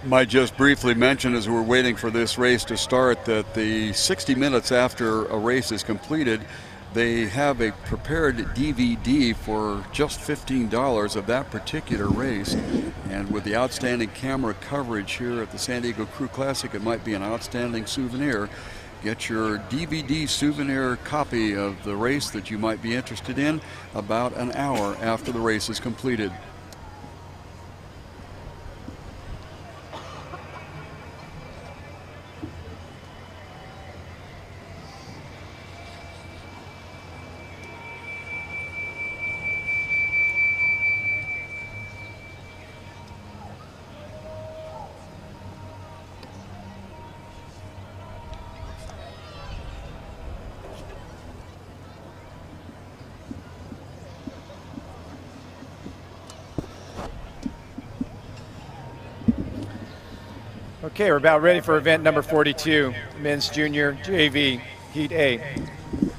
Might just briefly mention as we're waiting for this race to start that the 60 minutes after a race is completed, they have a prepared DVD for just $15 of that particular race. And with the outstanding camera coverage here at the San Diego Crew Classic, it might be an outstanding souvenir. Get your DVD souvenir copy of the race that you might be interested in about an hour after the race is completed. Okay, we're about ready for event number 42, Men's Junior JV, Heat A.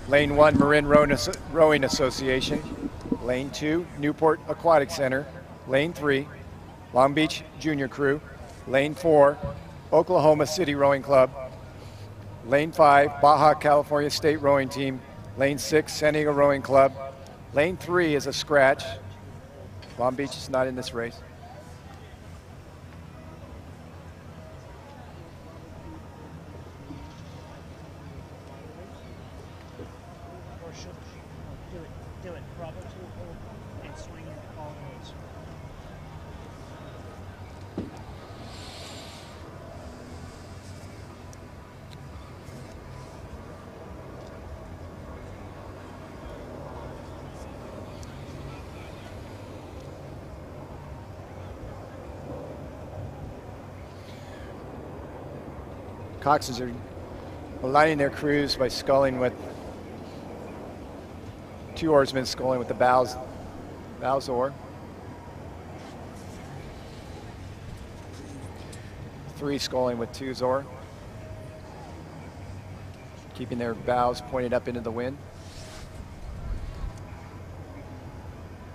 Lane 1, Marin Rowing Association. Lane 2, Newport Aquatic Center. Lane 3, Long Beach Junior Crew. Lane 4, Oklahoma City Rowing Club. Lane 5, Baja California State Rowing Team. Lane 6, San Diego Rowing Club. Lane 3 is a scratch. Long Beach is not in this race. Coxes are aligning their crews by sculling with two oarsmen sculling with the bows oar. 3 sculling with 2's oar, keeping their bows pointed up into the wind.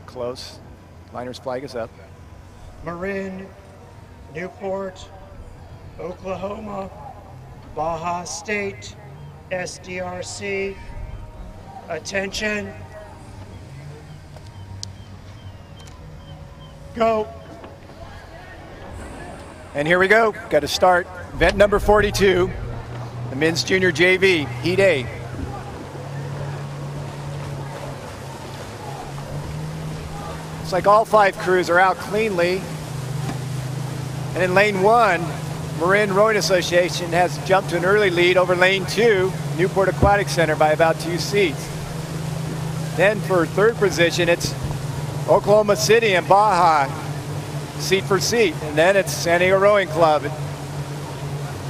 Close. Liner's flag is up. Marin, Newport, Oklahoma, Baja State, SDRC, attention, go. And here we go, got to start event number 42, the Men's Junior JV, Heat A. It's like all 5 crews are out cleanly. And in lane 1, Marin Rowing Association has jumped to an early lead over lane 2, Newport Aquatic Center, by about 2 seats. Then for 3rd position, it's Oklahoma City and Baja, seat for seat. And then it's San Diego Rowing Club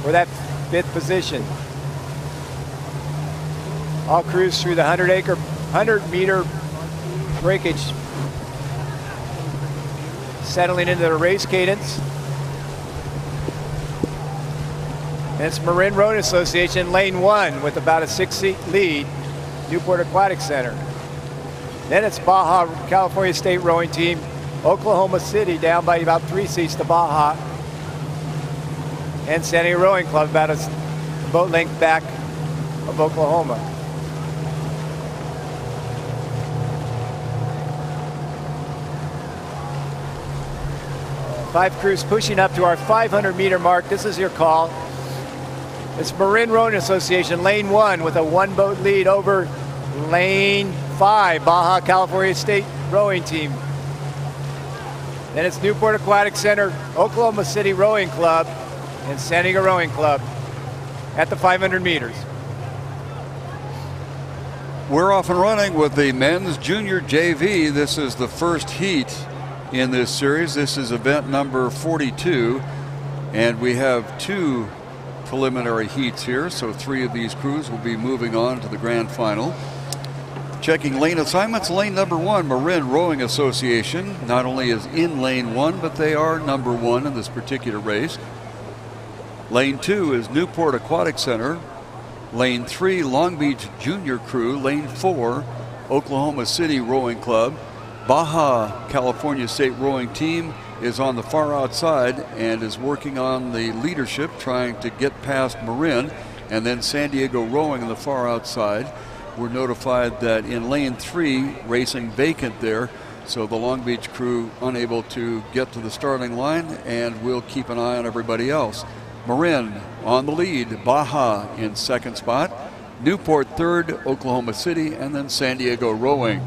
for that 5th position. All crews through the 100-meter breakage, settling into the race cadence. And it's Marin Rowing Association, lane 1, with about a 6-seat lead, Newport Aquatic Center. Then it's Baja California State Rowing Team, Oklahoma City down by about 3 seats to Baja. And San Diego Rowing Club about a boat length back of Oklahoma. Five crews pushing up to our 500-meter mark. This is your call. It's Marin Rowing Association, lane 1, with a 1-boat lead over lane 5, Baja California State Rowing Team. Then it's Newport Aquatic Center, Oklahoma City Rowing Club, and San Diego Rowing Club at the 500 meters. We're off and running with the Men's Junior JV. This is the first heat in this series. This is event number 42, and we have 2 preliminary heats here, so 3 of these crews will be moving on to the grand final. Checking lane assignments, lane number 1, Marin Rowing Association, not only is in lane 1, but they are number 1 in this particular race. Lane 2 is Newport Aquatic Center. Lane 3, Long Beach Junior Crew. Lane 4, Oklahoma City Rowing Club. Baja California State Rowing Team is on the far outside and is working on the leadership, trying to get past Marin, and then San Diego Rowing on the far outside. We're notified that in lane 3, racing vacant there, so the Long Beach crew unable to get to the starting line, and we'll keep an eye on everybody else. Marin on the lead, Baja in second spot, Newport third, Oklahoma City, and then San Diego Rowing.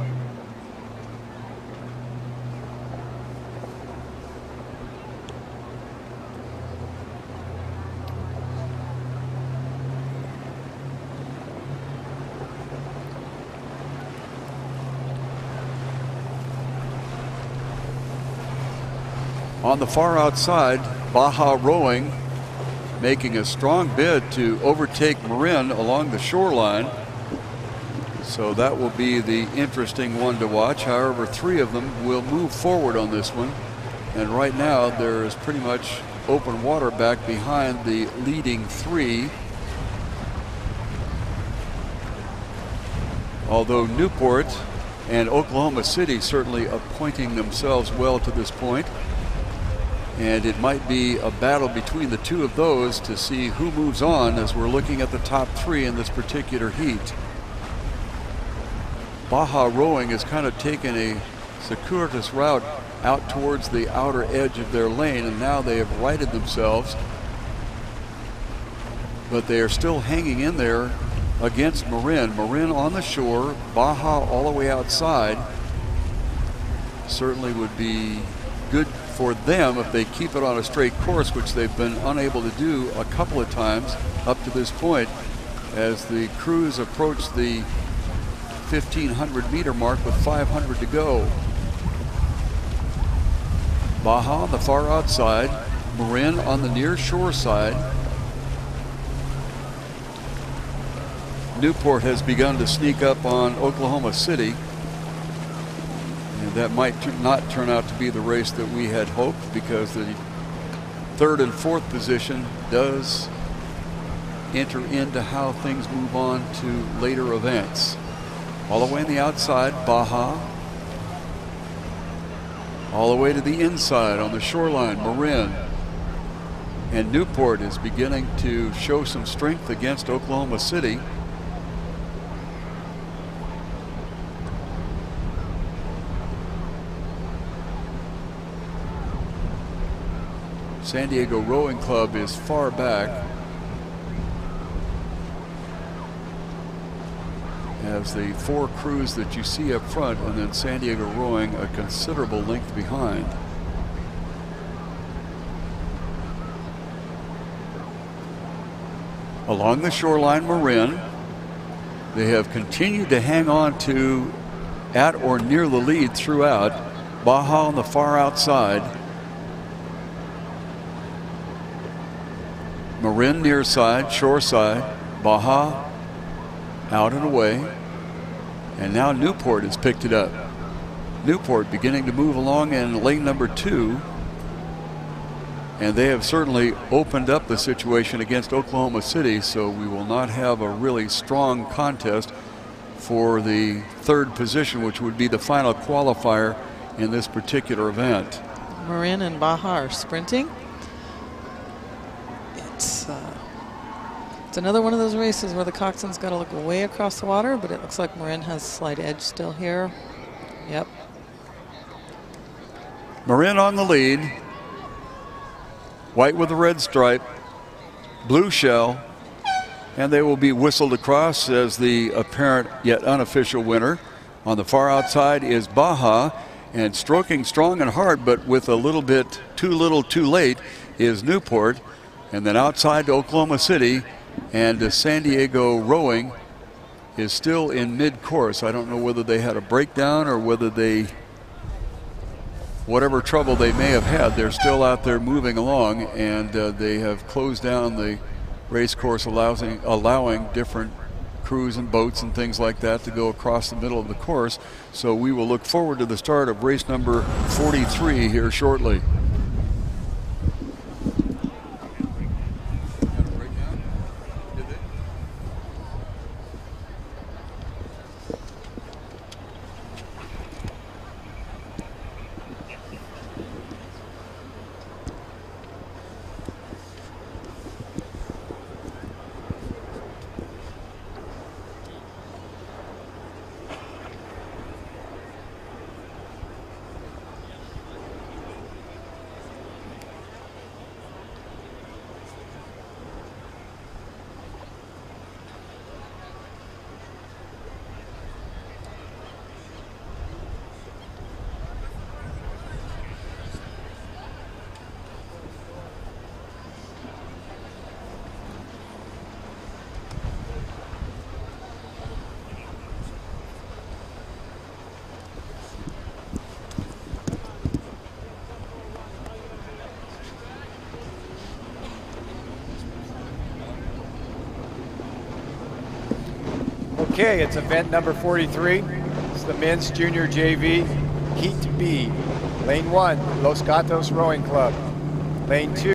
On the far outside, Baja Rowing making a strong bid to overtake Marin along the shoreline. So that will be the interesting one to watch. However, 3 of them will move forward on this one. And right now there is pretty much open water back behind the leading 3. Although Newport and Oklahoma City certainly appointing themselves well to this point. And it might be a battle between the 2 of those to see who moves on as we're looking at the top 3 in this particular heat. Baja Rowing has kind of taken a circuitous route out towards the outer edge of their lane, and now they have righted themselves. But they are still hanging in there against Marin. Marin on the shore, Baja all the way outside. Certainly would be good for them if they keep it on a straight course, which they've been unable to do a couple of times up to this point as the crews approach the 1,500 meter mark with 500 to go. Baja on the far outside, Marin on the near shore side. Newport has begun to sneak up on Oklahoma City. And that might not turn out to be the race that we had hoped, because the 3rd and 4th position does enter into how things move on to later events. All the way on the outside, Baja. All the way to the inside on the shoreline, Marin. And Newport is beginning to show some strength against Oklahoma City. San Diego Rowing Club is far back as the 4 crews that you see up front, and then San Diego Rowing a considerable length behind. Along the shoreline, Marin, they have continued to hang on to at or near the lead throughout. Baja on the far outside. Marin near side, shore side, Baja out and away, and now Newport has picked it up. Newport beginning to move along in lane number 2, and they have certainly opened up the situation against Oklahoma City, so we will not have a really strong contest for the 3rd position, which would be the final qualifier in this particular event. Marin and Baja are sprinting. It's another one of those races where the coxswain's got to look way across the water, but it looks like Marin has a slight edge still here. Yep. Marin on the lead. White with a red stripe, blue shell, and they will be whistled across as the apparent yet unofficial winner. On the far outside is Baja, and stroking strong and hard, but with a little bit too little too late, is Newport. And then outside to Oklahoma City, and San Diego Rowing is still in mid-course. I don't know whether they had a breakdown or whether they, whatever trouble they may have had, they're still out there moving along, and they have closed down the race course, allowing different crews and boats and things like that to go across the middle of the course. So we will look forward to the start of race number 43 here shortly. Okay, it's event number 43. It's the men's junior JV Heat B. Lane 1, Los Gatos Rowing Club. Lane 2.